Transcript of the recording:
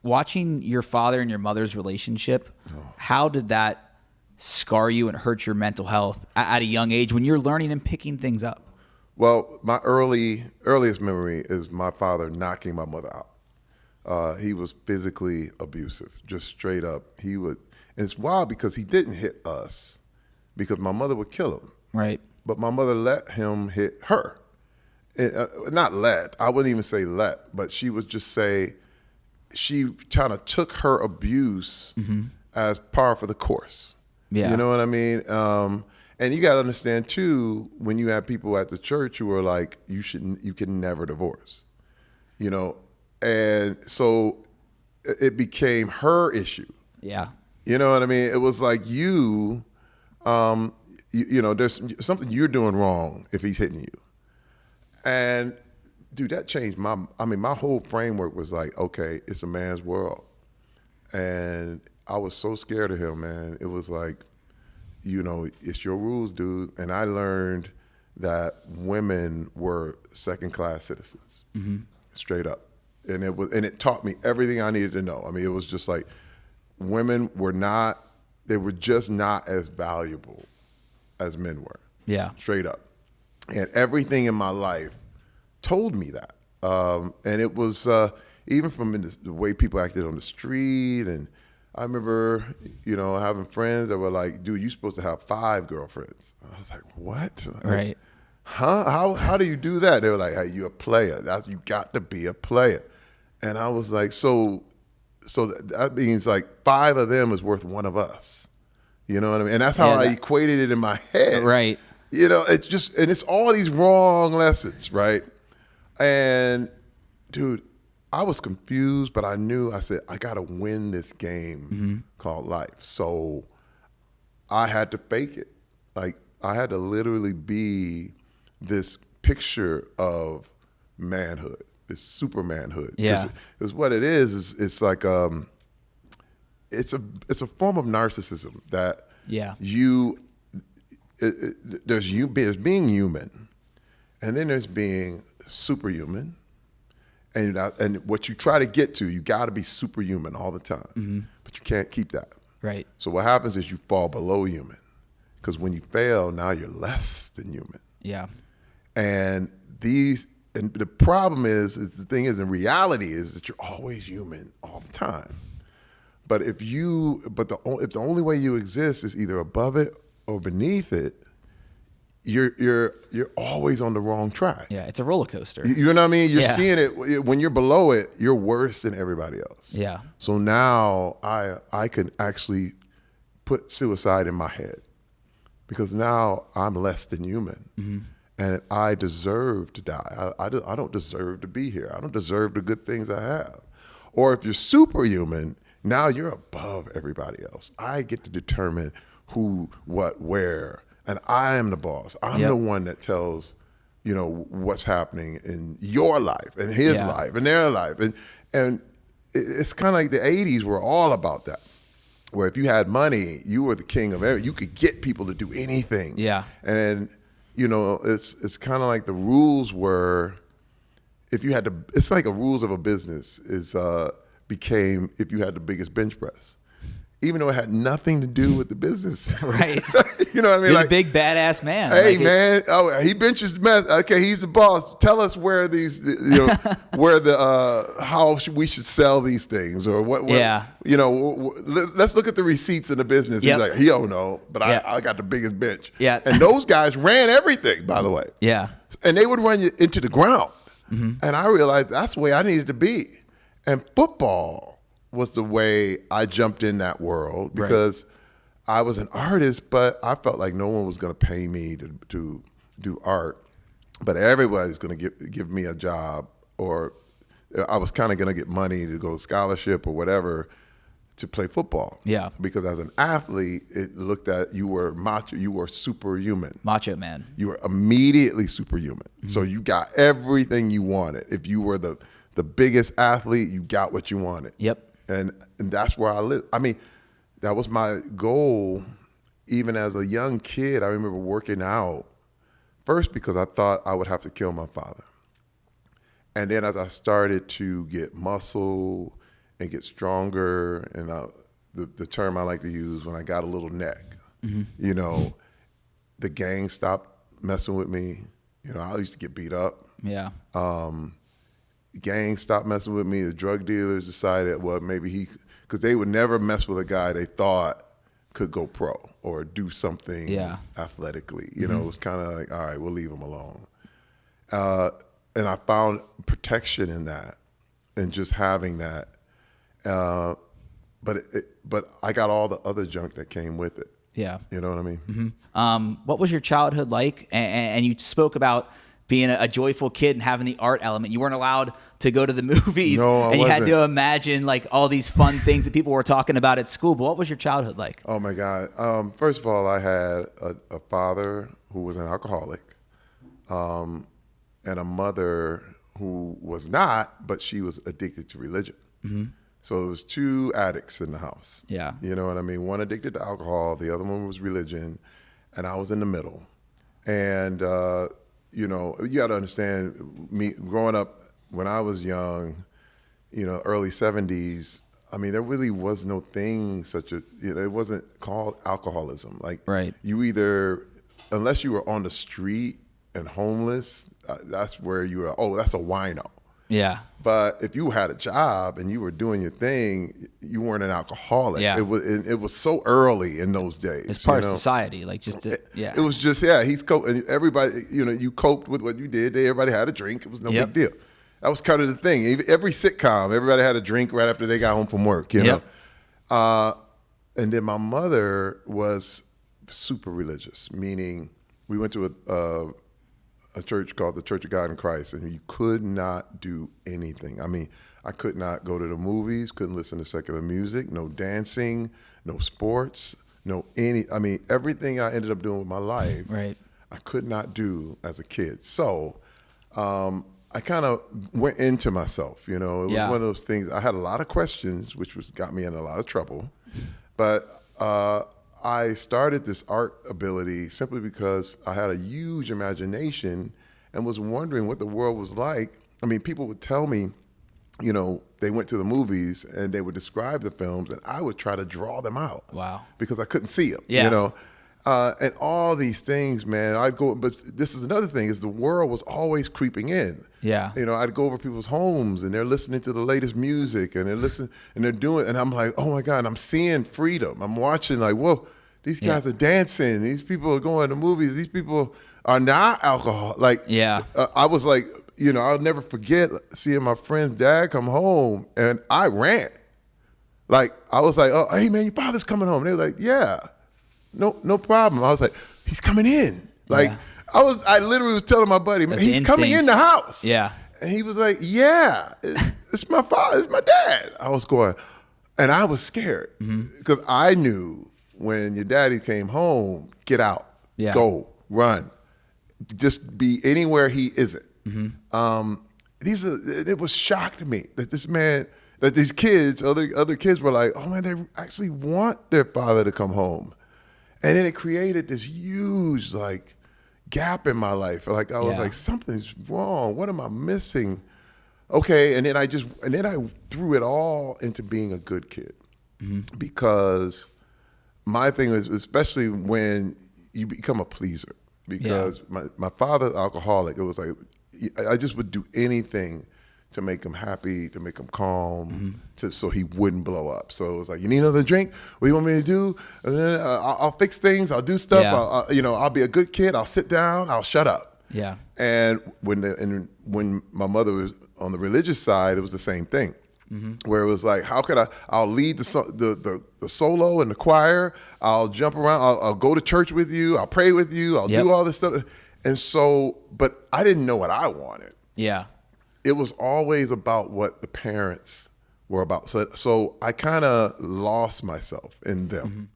watching your father and your mother's relationship, how did that scar you and hurt your mental health at a young age when you're learning and picking things up? Well, my earliest memory is my father knocking my mother out. He was physically abusive, just straight up. And it's wild because he didn't hit us because my mother would kill him. Right. But my mother let him hit her. Not let, I wouldn't even say let, but she would just say, she kind of took her abuse as par for the course. Yeah. You know what I mean? And you got to understand too, when you have people at the church who are like, you can never divorce, you know? And so it became her issue. Yeah. You know what I mean? It was like you know, there's something you're doing wrong if he's hitting you. And dude, that changed my whole framework was like, okay, it's a man's world. And I was so scared of him, man. It was like, you know, it's your rules, dude. And I learned that women were second-class citizens, straight up. And it taught me everything I needed to know. I mean, it was just like, women were just not as valuable as men were. Yeah. Straight up. And everything in my life told me that. And it was even from the way people acted on the street. And I remember, you know, having friends that were like, dude, you're supposed to have 5 girlfriends. I was like, what? Right. Huh? How do you do that? They were like, hey, you're a player. You got to be a player. And I was like, so that means like 5 of them is worth 1 of us. You know what I mean? And that's how I equated it in my head. Right. You know, it's all these wrong lessons, right? And dude, I was confused, but I said, I got to win this game called life. So I had to fake it. Like, I had to literally be this picture of manhood, this super manhood. Yeah. Because what it is it's like, it's a form of narcissism that there's being human, and then there's being superhuman, and what you try to get to, you got to be superhuman all the time, but you can't keep that. Right. So what happens is you fall below human, because when you fail, now you're less than human. Yeah. And the problem is the thing is, in reality is that you're always human all the time. But if the only way you exist is either above it or beneath it, you're always on the wrong track. Yeah, it's a roller coaster. You know what I mean? You're seeing it when you're below it, you're worse than everybody else. Yeah. So now I can actually put suicide in my head, because now I'm less than human, and I deserve to die. I don't deserve to be here. I don't deserve the good things I have. Or if you're superhuman, now you're above everybody else. I get to determine who, what, where, and I am the boss. I'm the one that tells, you know, what's happening in your life and his life and their life. And it's kind of like the 80s were all about that, where if you had money, you were the king of everything. You could get people to do anything. Yeah. And, you know, it's kind of like the rules were, it's like the rules of a business became if you had the biggest bench press, even though it had nothing to do with the business. Right. You know what I mean? You're like, the big badass man. Hey, man, he benches mess. Okay, he's the boss. Tell us where how we should sell these things, or what. You know, let's look at the receipts in the business. He's like, he don't know, but I got the biggest bench. Yeah. And those guys ran everything, by the way. Yeah. And they would run you into the ground. And I realized that's the way I needed to be. And football was the way I jumped in that world, because I was an artist, but I felt like no one was going to pay me to do art, but everybody's going to give me a job, or I was kind of going to get money to go scholarship or whatever to play football. Yeah. Because as an athlete, it looked at you were macho, you were superhuman. Macho man. You were immediately superhuman. So you got everything you wanted. If you were the biggest athlete, you got what you wanted. Yep. And that's where I lived. I mean, that was my goal. Even as a young kid, I remember working out, first because I thought I would have to kill my father. And then as I started to get muscle and get stronger. And the term I like to use, when I got a little neck, you know, the gang stopped messing with me. You know, I used to get beat up. Yeah. Gang stopped messing with me. The drug dealers decided, well, maybe because they would never mess with a guy they thought could go pro or do something athletically. You know, it was kind of like, all right, we'll leave him alone. And I found protection in that and just having that. But I got all the other junk that came with it. Yeah. You know what I mean? Mm-hmm. What was your childhood like? And you spoke about being a joyful kid and having the art element. You weren't allowed to go to the movies. No, I and you had wasn't. to imagine like all these fun things that people were talking about at school. But what was your childhood like? Oh my God. First of all, I had a father who was an alcoholic, and a mother who was not, but she was addicted to religion. So it was two addicts in the house. Yeah. You know what I mean? One addicted to alcohol, the other one was religion, and I was in the middle. And, you know, you got to understand, me growing up when I was young, you know, early 70s, I mean, there really was no thing such a, you know, it wasn't called alcoholism. Like, you either, unless you were on the street and homeless, that's where you were, oh, that's a wino. Yeah. But if you had a job and you were doing your thing, you weren't an alcoholic. Yeah. It was so early in those days. It's part of society, like just It was just and everybody, you know, you coped with what you did. Everybody had a drink. It was no big deal. That was kind of the thing. Every sitcom, everybody had a drink right after they got home from work. You know, and then my mother was super religious, meaning we went to a church called the Church of God in Christ, and you could not do anything. I mean, I could not go to the movies, couldn't listen to secular music, no dancing, no sports, I mean, everything I ended up doing with my life, I could not do as a kid. So I kind of went into myself, you know. It was one of those things. I had a lot of questions, which got me in a lot of trouble. But I started this art ability simply because I had a huge imagination and was wondering what the world was like. I mean, people would tell me, you know, they went to the movies and they would describe the films, and I would try to draw them out. Wow. Because I couldn't see them, you know. And all these things, man, but this is another thing, is the world was always creeping in. Yeah. You know, I'd go over people's homes and they're listening to the latest music and they're doing, and I'm like, oh my God, I'm seeing freedom. I'm watching like, whoa, these guys are dancing. These people are going to movies. These people are not alcohol. Like, I was like, you know, I'll never forget seeing my friend's dad come home, and I ran. Like, I was like, oh, hey man, your father's coming home. They were like, yeah. No problem. I was like, he's coming in. Like, I literally was telling my buddy, man, he's coming in the house. Yeah. And he was like, yeah, it's my father, it's my dad. I was going, and I was scared because I knew when your daddy came home, get out, go, run, just be anywhere he isn't. It was shocked to me that this man, that these kids, other kids were like, oh man, they actually want their father to come home. And then it created this huge like gap in my life. Like I was like, something's wrong. What am I missing? Okay, and then I threw it all into being a good kid, because my thing was, especially when you become a pleaser, because my father's alcoholic. It was like I just would do anything to make him happy, to make him calm, so he wouldn't blow up. So it was like, you need another drink? What do you want me to do? And then, I'll fix things. I'll do stuff. I'll be a good kid. I'll sit down. I'll shut up. Yeah. And when my mother was on the religious side, it was the same thing, where it was like, how could I'll lead the solo and the choir. I'll jump around. I'll go to church with you. I'll pray with you. I'll do all this stuff. And so, but I didn't know what I wanted. Yeah. It was always about what the parents were about. So I kind of lost myself in them.